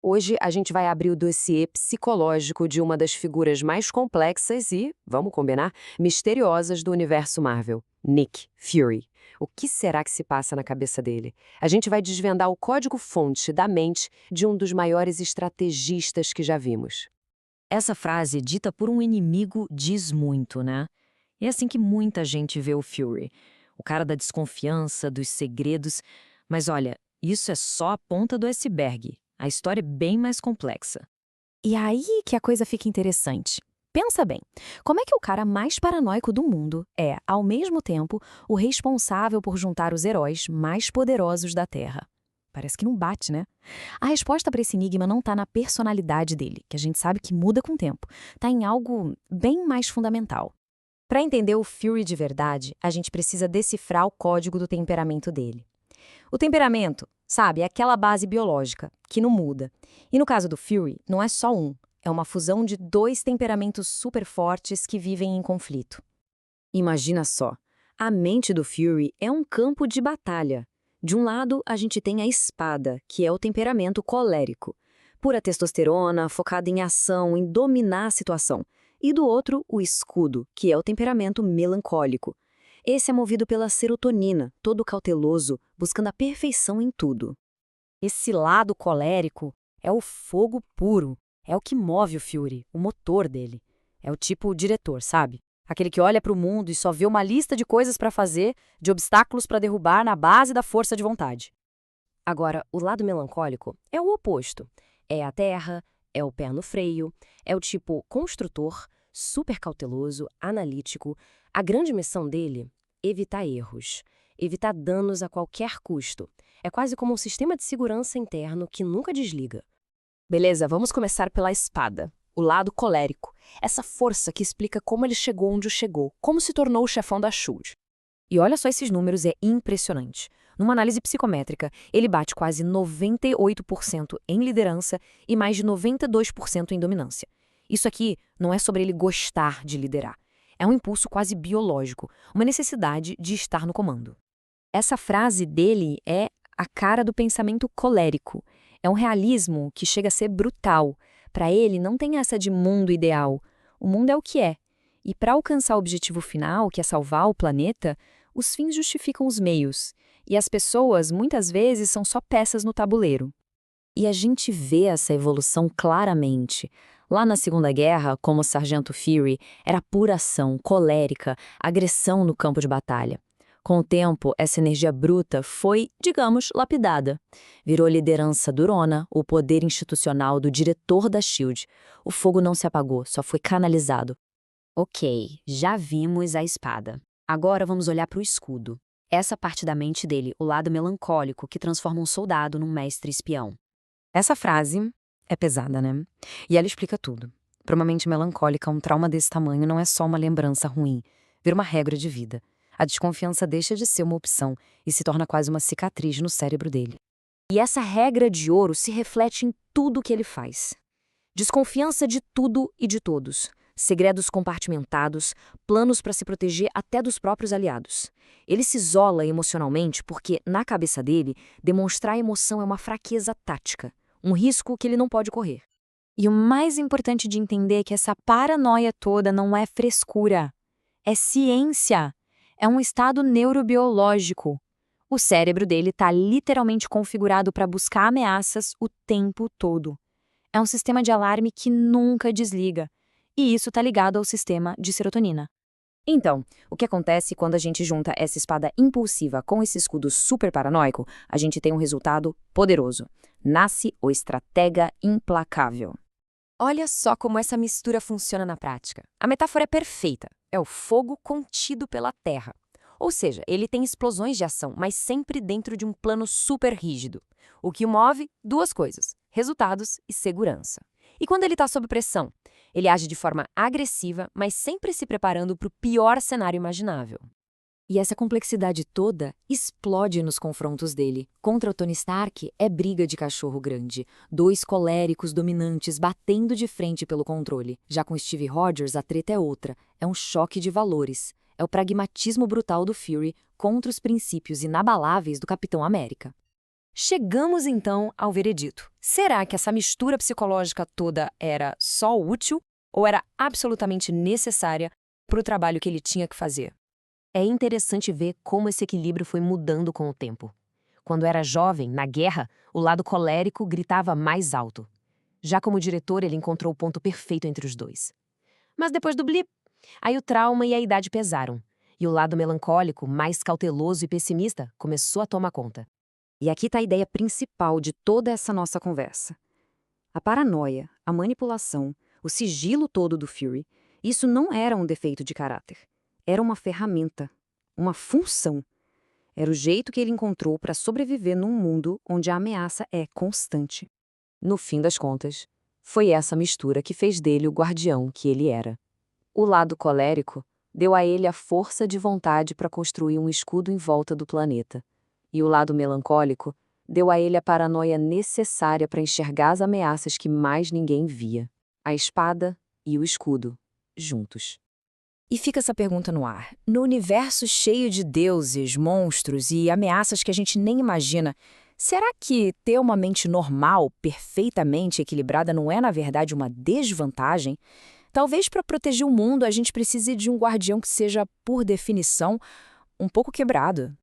Hoje a gente vai abrir o dossiê psicológico de uma das figuras mais complexas e, vamos combinar, misteriosas do universo Marvel, Nick Fury. O que será que se passa na cabeça dele? A gente vai desvendar o código-fonte da mente de um dos maiores estrategistas que já vimos. Essa frase, dita por um inimigo, diz muito, né? É assim que muita gente vê o Fury. O cara da desconfiança, dos segredos. Mas olha, isso é só a ponta do iceberg. A história é bem mais complexa. E aí que a coisa fica interessante. Pensa bem, como é que o cara mais paranoico do mundo é, ao mesmo tempo, o responsável por juntar os heróis mais poderosos da Terra? Parece que não bate, né? A resposta para esse enigma não está na personalidade dele, que a gente sabe que muda com o tempo. Está em algo bem mais fundamental. Para entender o Fury de verdade, a gente precisa decifrar o código do temperamento dele. O temperamento, sabe, é aquela base biológica, que não muda. E no caso do Fury, não é só um, é uma fusão de dois temperamentos super fortes que vivem em conflito. Imagina só, a mente do Fury é um campo de batalha. De um lado, a gente tem a espada, que é o temperamento colérico. Pura testosterona, focada em ação, em dominar a situação. E do outro, o escudo, que é o temperamento melancólico. Esse é movido pela serotonina, todo cauteloso, buscando a perfeição em tudo. Esse lado colérico é o fogo puro, é o que move o Fury, o motor dele. É o tipo diretor, sabe? Aquele que olha para o mundo e só vê uma lista de coisas para fazer, de obstáculos para derrubar na base da força de vontade. Agora, o lado melancólico é o oposto. É a terra, é o pé no freio, é o tipo construtor, super cauteloso, analítico. A grande missão dele? Evitar erros, evitar danos a qualquer custo. É quase como um sistema de segurança interno que nunca desliga. Beleza, vamos começar pela espada, o lado colérico. Essa força que explica como ele chegou onde chegou, como se tornou o chefão da SHIELD. E olha só esses números, é impressionante. Numa análise psicométrica, ele bate quase 98% em liderança e mais de 92% em dominância. Isso aqui não é sobre ele gostar de liderar. É um impulso quase biológico, uma necessidade de estar no comando. Essa frase dele é a cara do pensamento colérico. É um realismo que chega a ser brutal. Para ele, não tem essa de mundo ideal. O mundo é o que é. E para alcançar o objetivo final, que é salvar o planeta, os fins justificam os meios. E as pessoas, muitas vezes, são só peças no tabuleiro. E a gente vê essa evolução claramente. Lá na Segunda Guerra, como o Sargento Fury, era pura ação, colérica, agressão no campo de batalha. Com o tempo, essa energia bruta foi, digamos, lapidada. Virou liderança durona, o poder institucional do diretor da SHIELD. O fogo não se apagou, só foi canalizado. Ok, já vimos a espada. Agora vamos olhar para o escudo. Essa parte da mente dele, o lado melancólico, que transforma um soldado num mestre espião. Essa frase é pesada, né? E ela explica tudo. Para uma mente melancólica, um trauma desse tamanho não é só uma lembrança ruim, vira uma regra de vida. A desconfiança deixa de ser uma opção e se torna quase uma cicatriz no cérebro dele. E essa regra de ouro se reflete em tudo que ele faz. Desconfiança de tudo e de todos. Segredos compartimentados, planos para se proteger até dos próprios aliados. Ele se isola emocionalmente porque, na cabeça dele, demonstrar emoção é uma fraqueza tática, um risco que ele não pode correr. E o mais importante de entender é que essa paranoia toda não é frescura, é ciência, é um estado neurobiológico. O cérebro dele está literalmente configurado para buscar ameaças o tempo todo. É um sistema de alarme que nunca desliga. E isso está ligado ao sistema de serotonina. Então, o que acontece quando a gente junta essa espada impulsiva com esse escudo super paranoico? A gente tem um resultado poderoso. Nasce o estratega implacável. Olha só como essa mistura funciona na prática. A metáfora é perfeita. É o fogo contido pela terra. Ou seja, ele tem explosões de ação, mas sempre dentro de um plano super rígido. O que o move? Duas coisas: resultados e segurança. E quando ele está sob pressão? Ele age de forma agressiva, mas sempre se preparando para o pior cenário imaginável. E essa complexidade toda explode nos confrontos dele. Contra o Tony Stark é briga de cachorro grande. Dois coléricos dominantes batendo de frente pelo controle. Já com Steve Rogers, a treta é outra. É um choque de valores. É o pragmatismo brutal do Fury contra os princípios inabaláveis do Capitão América. Chegamos então ao veredito. Será que essa mistura psicológica toda era só útil ou era absolutamente necessária para o trabalho que ele tinha que fazer? É interessante ver como esse equilíbrio foi mudando com o tempo. Quando era jovem, na guerra, o lado colérico gritava mais alto. Já como diretor, ele encontrou o ponto perfeito entre os dois. Mas depois do blip, aí o trauma e a idade pesaram. E o lado melancólico, mais cauteloso e pessimista, começou a tomar conta. E aqui está a ideia principal de toda essa nossa conversa. A paranoia, a manipulação, o sigilo todo do Fury, isso não era um defeito de caráter. Era uma ferramenta, uma função. Era o jeito que ele encontrou para sobreviver num mundo onde a ameaça é constante. No fim das contas, foi essa mistura que fez dele o guardião que ele era. O lado colérico deu a ele a força de vontade para construir um escudo em volta do planeta. E o lado melancólico deu a ele a paranoia necessária para enxergar as ameaças que mais ninguém via. A espada e o escudo, juntos. E fica essa pergunta no ar. No universo cheio de deuses, monstros e ameaças que a gente nem imagina, será que ter uma mente normal, perfeitamente equilibrada, não é, na verdade, uma desvantagem? Talvez para proteger o mundo a gente precise de um guardião que seja, por definição, um pouco quebrado.